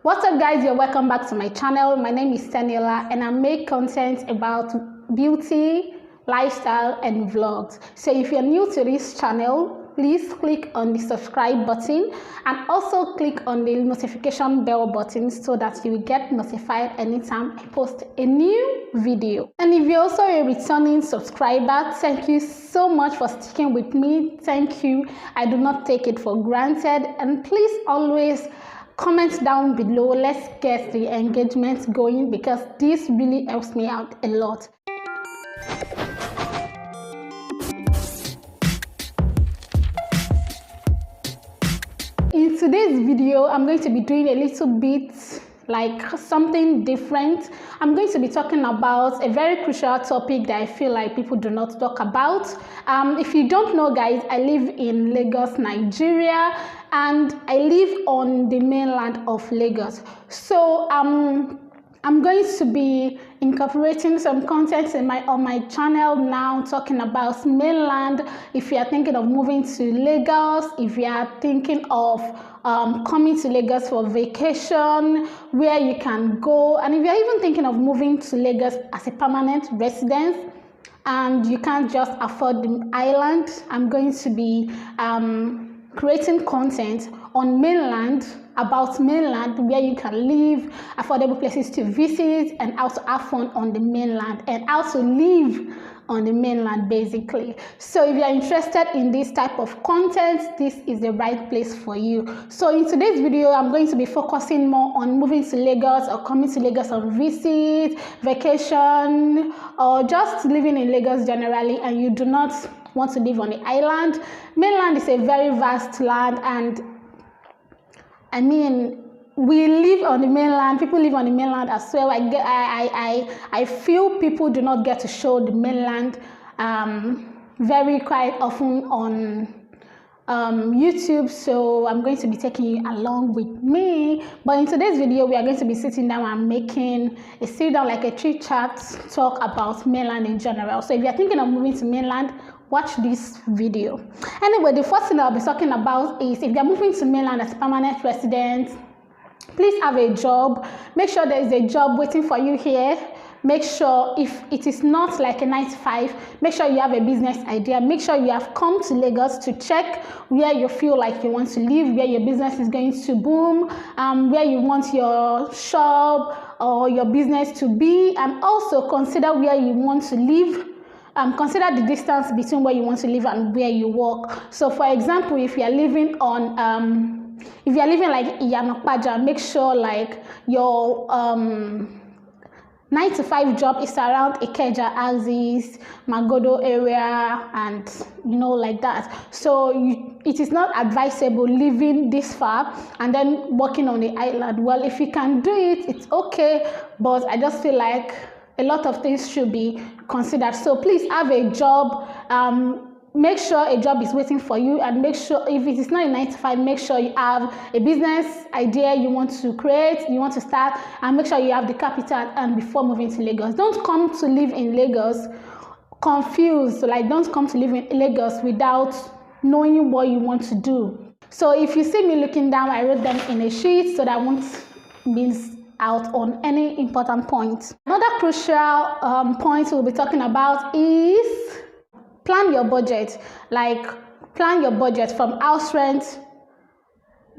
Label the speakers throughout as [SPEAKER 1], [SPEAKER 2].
[SPEAKER 1] What's up guys, you're welcome back to my channel. My name is Daniela and I make content about beauty, lifestyle and vlogs. So if you're new to this channel, please click on the subscribe button and also click on the notification bell button so that you will get notified anytime I post a new video. And if you're also a returning subscriber, thank you so much for sticking with me. Thank you. I do not take it for granted, and please always comment down below. Let's get the engagement going because this really helps me out a lot. In today's video, I'm going to be doing a little bit like something different. I'm going to be talking about a very crucial topic that I feel like people do not talk about. If you don't know, guys, I live in Lagos, Nigeria, and I live on the mainland of Lagos. So I'm going to be incorporating some content on my channel now, talking about mainland. If you are thinking of moving to Lagos, if you are thinking of coming to Lagos for vacation, where you can go, and if you're even thinking of moving to Lagos as a permanent residence and you can't just afford the island, I'm going to be creating content on mainland, about mainland, where you can live, affordable places to visit, and how to have fun on the mainland, and how to live on the mainland basically. So if you are interested in this type of content, this is the right place for you. So in today's video, I'm going to be focusing more on moving to Lagos or coming to Lagos on visit, vacation, or just living in Lagos generally, and you do not want to live on the island. Mainland is a very vast land, and I mean, we live on the mainland, people live on the mainland as well. I feel people do not get to show the mainland very quite often on YouTube, so I'm going to be taking you along with me. But in today's video, we are going to be sitting down and making a sit down, like a chit chat talk about mainland in general. So if you're thinking of moving to mainland, watch this video. Anyway, the first thing I'll be talking about is if you're moving to mainland as a permanent resident, please have a job. Make sure there is a job waiting for you here. Make sure, if it is not like a 9 to 5, make sure you have a business idea. Make sure you have come to Lagos to check where you feel like you want to live, where your business is going to boom, where you want your shop or your business to be, and also consider where you want to live. Consider the distance between where you want to live and where you work. So for example, if you are living on if you are living like Iyanokpaja, make sure like your 9 to 5 job is around Ikeja, Axis, Magodo area, and like that. So it is not advisable living this far and then working on the island. Well, if you can do it, it's okay, but I just feel like a lot of things should be considered. So please have a job. Make sure a job is waiting for you, and make sure if it is not a 9 to 5, make sure you have a business idea you want to create, you want to start, and make sure you have the capital and before moving to Lagos. Don't come to live in Lagos confused. Like, don't come to live in Lagos without knowing what you want to do. So if you see me looking down, I wrote them in a sheet so that I won't miss out on any important points. Another crucial point we'll be talking about is plan your budget. Like, plan your budget from house rent.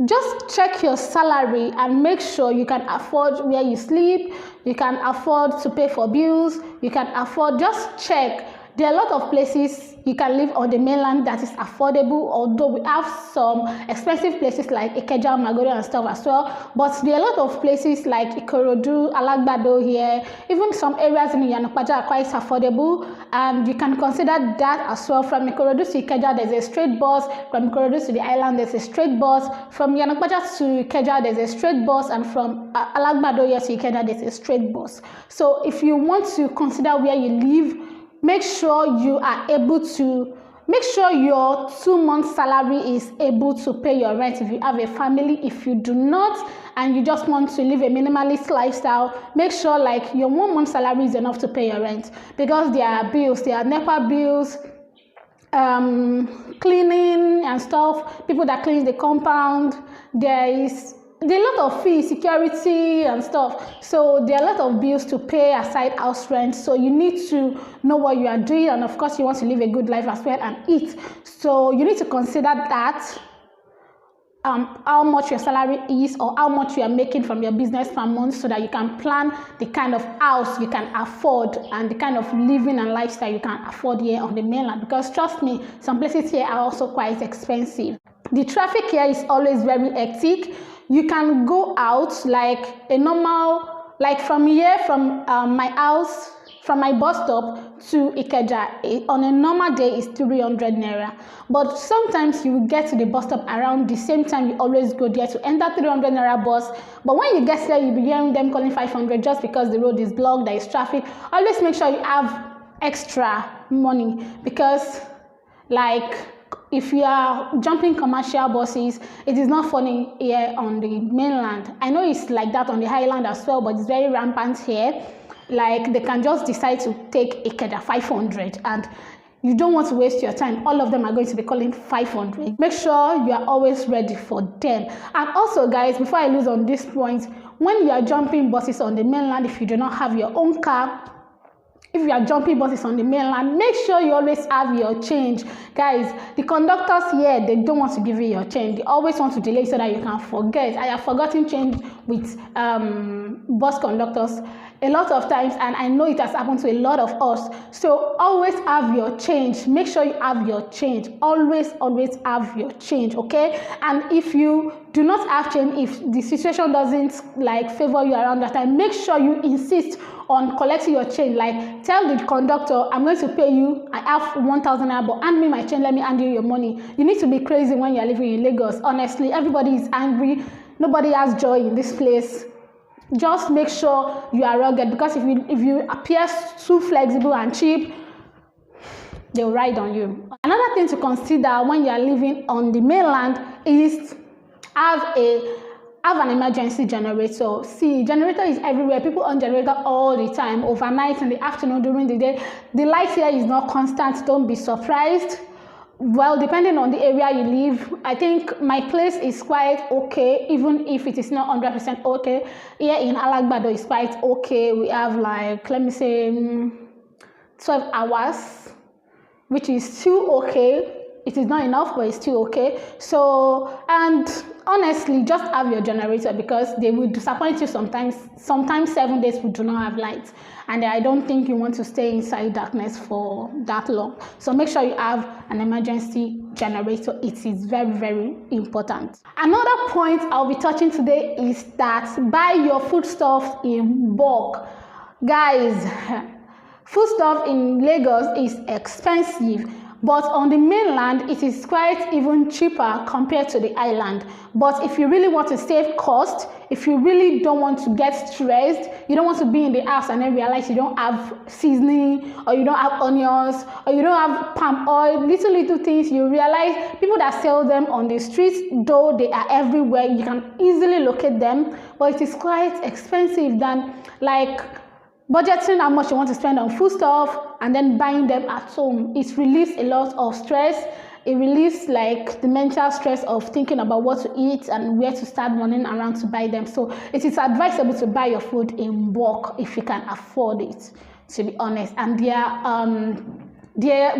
[SPEAKER 1] Just check your salary and make sure you can afford where you sleep, you can afford to pay for bills, you can afford, just check. There are a lot of places you can live on the mainland that is affordable, although we have some expensive places like Ikeja, Magodo and stuff as well. But there are a lot of places like Ikorodu, Alagbado here, even some areas in Iyanokpaja are quite affordable, and you can consider that as well. From Ikorodu to Ikeja, there's a straight bus. From Ikorodu to the island, there's a straight bus. From Iyanokpaja to Ikeja, there's a straight bus, and from Alagbado here to Ikeja, there's a straight bus. So if you want to consider where you live, make sure you are able to, make sure your 2 months salary is able to pay your rent if you have a family. If you do not and you just want to live a minimalist lifestyle, make sure like your 1 month salary is enough to pay your rent, because there are bills, there are NEPA bills, cleaning and stuff, people that clean the compound, there is there are a lot of fees, security and stuff. So there are a lot of bills to pay aside house rent. So you need to know what you are doing, and of course you want to live a good life as well and eat. So you need to consider that. How much your salary is, or how much you are making from your business per month, so that you can plan the kind of house you can afford and the kind of living and lifestyle you can afford here on the mainland. Because trust me, some places here are also quite expensive. The traffic here is always very hectic. You can go out like a normal, like from here, from my house, from my bus stop to Ikeja, on a normal day is 300 naira. But sometimes you will get to the bus stop around the same time you always go there to enter 300 naira bus. But when you get there, you'll be hearing them calling 500 just because the road is blocked, there is traffic. Always make sure you have extra money, because like if you are jumping commercial buses, it is not funny here on the mainland. I know it's like that on the highland as well, but it's very rampant here. Like they can just decide to take Ikeja 500, and you don't want to waste your time. All of them are going to be calling 500. Make sure you are always ready for them. And also guys, before I lose on this point, when you are jumping buses on the mainland, if you do not have your own car, if you are jumping buses on the mainland, make sure you always have your change. Guys, the conductors here, they don't want to give you your change. They always want to delay so that you can forget. I have forgotten change with bus conductors a lot of times, and I know it has happened to a lot of us. So always have your change. Make sure you have your change. Always have your change, okay? And if you do not have change, if the situation doesn't like favor you around that time, make sure you insist on collecting your change. Like tell the conductor, I'm going to pay you, I have 1,000 naira, but hand me my change, let me hand you your money. You need to be crazy when you're living in Lagos. Honestly, everybody is angry. Nobody has joy in this place. Just make sure you are rugged, because if you appear too flexible and cheap, they'll ride on you. Another thing to consider when you are living on the mainland is have an emergency generator. See, generator is everywhere. People on generator all the time, overnight, in the afternoon, during the day. The light here is not constant. Don't be surprised. Well, depending on the area you live, I think my place is quite okay, even if it is not 100% okay. Here in Alagbado is quite okay. We have like, let me say, 12 hours, which is still okay. It is not enough, but it's still okay. So, and honestly, just have your generator, because they will disappoint you sometimes. Sometimes 7 days we do not have light, and I don't think you want to stay inside darkness for that long. So make sure you have an emergency generator. It is very important. Another point I'll be touching today is that buy your foodstuffs in bulk. Guys, foodstuff in Lagos is expensive, but on the mainland it is quite even cheaper compared to the island. But if you really want to save cost, if you really don't want to get stressed, you don't want to be in the house and then realize you don't have seasoning, or you don't have onions, or you don't have palm oil, little things, you realize people that sell them on the streets, though they are everywhere, you can easily locate them, but it is quite expensive than like budgeting how much you want to spend on food stuff and then buying them at home. It relieves a lot of stress. It relieves like the mental stress of thinking about what to eat and where to start running around to buy them. So it is advisable to buy your food in bulk if you can afford it, to be honest. And we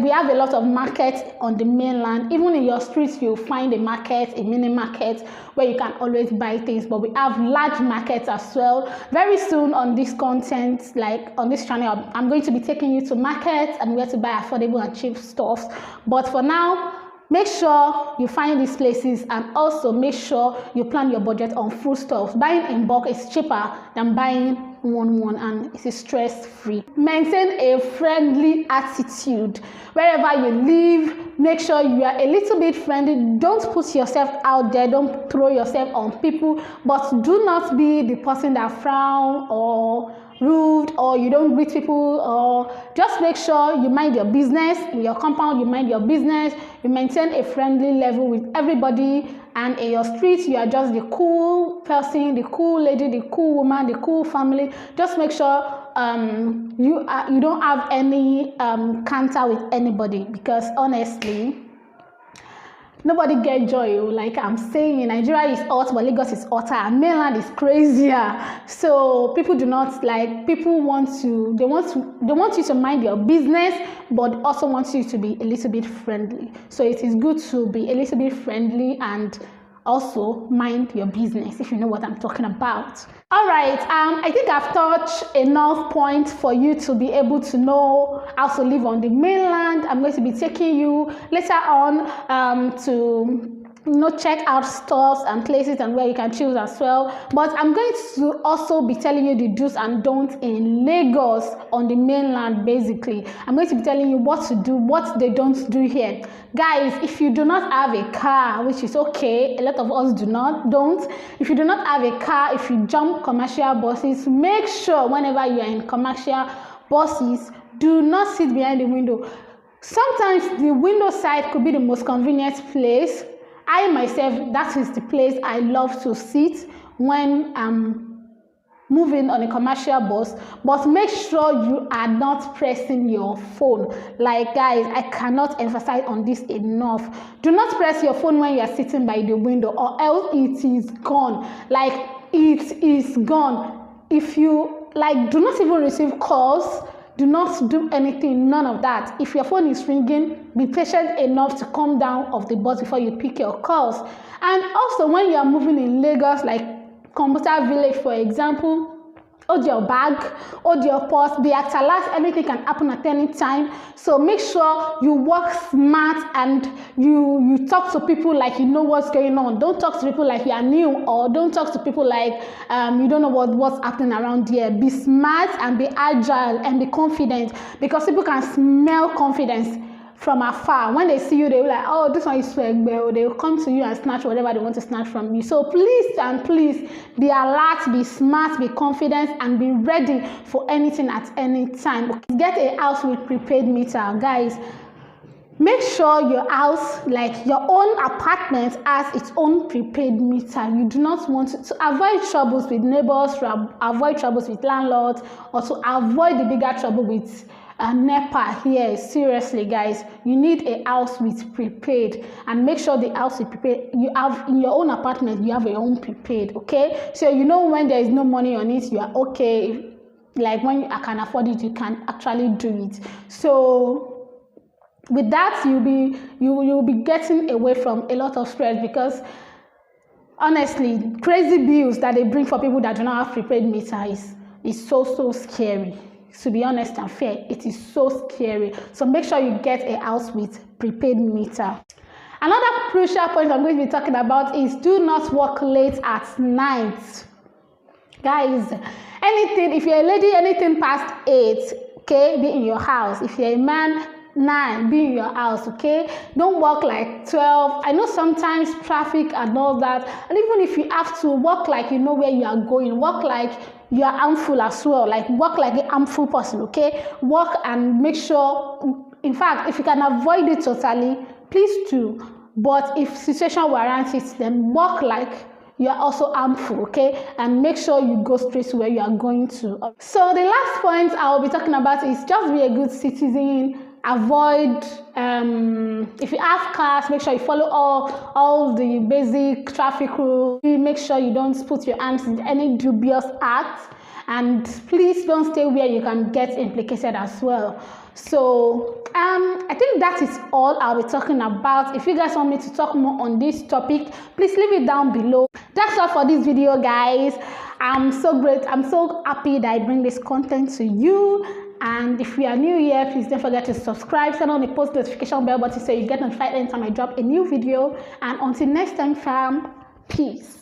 [SPEAKER 1] have a lot of markets on the mainland. Even in your streets, you'll find a market, a mini market, where you can always buy things. But we have large markets as well. Very soon on this content, like on this channel, I'm going to be taking you to markets and where to buy affordable and cheap stuff. But for now, make sure you find these places, and also make sure you plan your budget on foodstuffs. Buying in bulk is cheaper than buying one, and it is stress-free. Maintain a friendly attitude wherever you live. Make sure you are a little bit friendly. Don't put yourself out there. Don't throw yourself on people, but do not be the person that frown or rude, or you don't greet people, or just make sure you mind your business. In your compound, you mind your business. You maintain a friendly level with everybody, and in your streets, you are just the cool person, the cool lady, the cool woman, the cool family. Just make sure you don't have any canter with anybody, because honestly, nobody get joy. Like I'm saying, Nigeria is hot, but Lagos is hotter, and mainland is crazier. So people do not like. People want to. They want you to mind your business, but also want you to be a little bit friendly. So it is good to be a little bit friendly and also mind your business, if you know what I'm talking about. All right, I think I've touched enough points for you to be able to know how to live on the mainland. I'm going to be taking you later on to check out stores and places and where you can choose as well. But I'm going to also be telling you the do's and don'ts in Lagos on the mainland. Basically, I'm going to be telling you what to do, what they don't do here. Guys, if you do not have a car, which is okay, a lot of us don't. If you do not have a car, if you jump commercial buses, make sure whenever you are in commercial buses, do not sit behind the window. Sometimes the window side could be the most convenient place. I myself, that is the place I love to sit when I'm moving on a commercial bus. But make sure you are not pressing your phone. Like guys, I cannot emphasize on this enough. Do not press your phone when you are sitting by the window, or else it is gone. Like it is gone. If you do not even receive calls, do not do anything, none of that. If your phone is ringing, be patient enough to come down off the bus before you pick your calls. And also, when you are moving in Lagos, like Computer Village, for example, hold your bag, hold your purse, be at alert. Anything can happen at any time. So make sure you work smart and you talk to people like you know what's going on. Don't talk to people like you are new, or don't talk to people like you don't know what's happening around here. Be smart and be agile and be confident, because people can smell confidence from afar. When they see you, they will like, oh, this one is swag, but they will come to you and snatch whatever they want to snatch from you. So please be alert, be smart, be confident, and be ready for anything at any time. Get a house with prepaid meter, guys. Make sure your house, like your own apartment, has its own prepaid meter. You do not want to avoid troubles with neighbors, to avoid troubles with landlords, or to avoid the bigger trouble with NEPA here. Seriously, guys, you need a house with prepaid, and make sure the house is prepaid. You have in your own apartment, you have your own prepaid, okay? So you know when there is no money on it, you are okay. Like when you can afford it, you can actually do it. So with that, you'll be getting away from a lot of stress, because honestly, crazy bills that they bring for people that do not have prepaid meter is so scary. To be honest and fair, it is so scary. So make sure you get a house with prepaid meter. Another crucial point I'm going to be talking about is do not work late at night. Guys, if you're a lady, anything past 8, okay, be in your house. If you're a man, 9, be in your house, okay? Don't work like 12. I know sometimes traffic and all that, and even if you have to work like you know where you are going, work like you are harmful as well. Like work like a harmful person, okay? Work and make sure, in fact, if you can avoid it totally, please do. But if situation warrants it, then work like you are also harmful, okay? And make sure you go straight to where you are going to. So the last point I will be talking about is just be a good citizen. Avoid, if you have cars, make sure you follow all the basic traffic rules. Make sure you don't put your hands in any dubious acts, and please don't stay where you can get implicated as well. So I think that is all I'll be talking about. If you guys want me to talk more on this topic, please leave it down below. That's all for this video, guys. I'm so happy that I bring this content to you. And if you are new here, please don't forget to subscribe, turn on the post notification bell button so you get notified anytime I drop a new video. And until next time, fam, peace.